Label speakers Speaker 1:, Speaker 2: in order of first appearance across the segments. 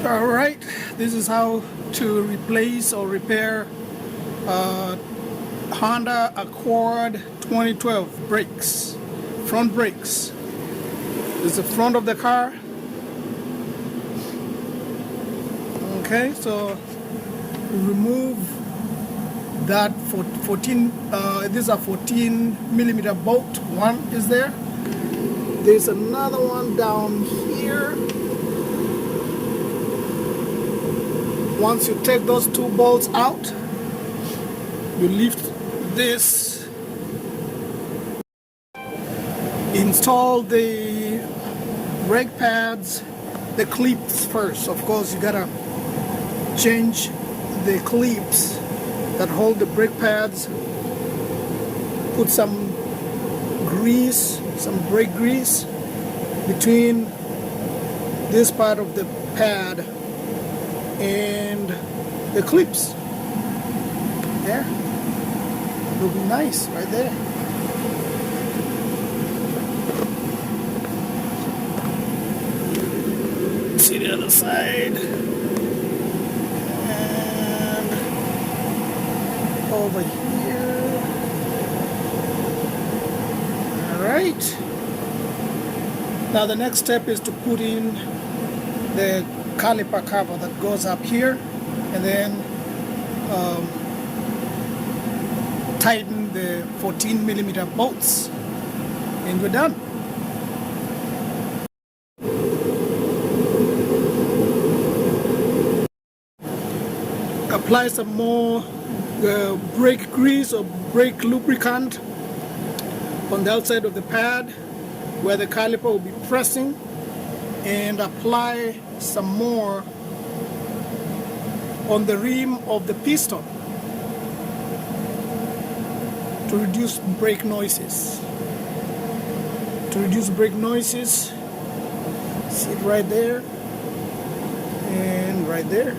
Speaker 1: All right, this is how to replace or repair Honda Accord 2012 brakes, front brakes. This is the front of the car. Okay, so remove that for 14. These are 14mm bolt. One is there. There's another one down here. Once you take those two bolts out, you lift this, install the brake pads, the clips first. Of course, you gotta change the clips that hold the brake pads. Put some grease, some brake grease between this part of the pad and the clips. There, looking nice right there. See the other side, and over here. All right. Now the next step is to put in the caliper cover that goes up here, and then tighten the 14mm bolts, and we're done. Apply some more brake grease or brake lubricant on the outside of the pad where the caliper will be pressing, and apply some more on the rim of the piston to reduce brake noises. See it right there and right there.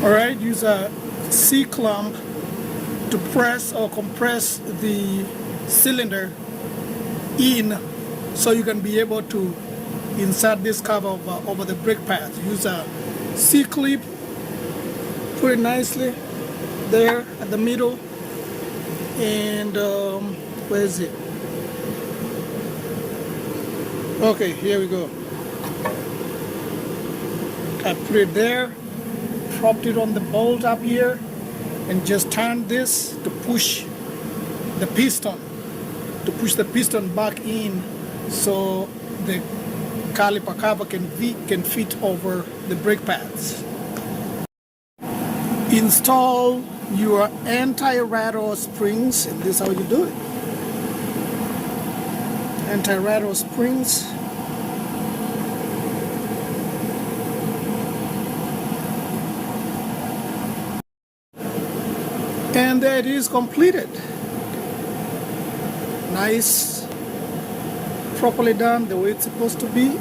Speaker 1: Alright, use a C-clamp to press or compress the cylinder in so you can be able to insert this cover over the brake pads. Use a C-clip, put it nicely there at the middle, and where is it? Okay, here we go. I put it there, propped it on the bolt up here, and just turn this to push the piston back in so the caliper cover can fit over the brake pads. Install your anti-rattle springs, and this is how you do it. Anti-rattle springs. And there it is, completed. Nice, properly done the way it's supposed to be.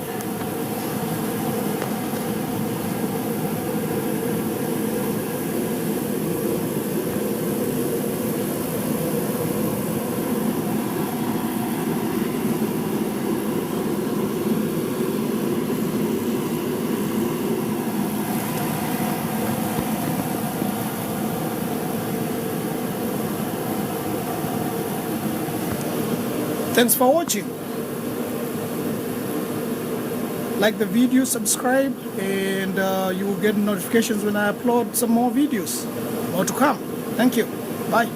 Speaker 1: Thanks for watching. Like the video, subscribe, and you will get notifications when I upload some more videos. More to come. Thank you. Bye.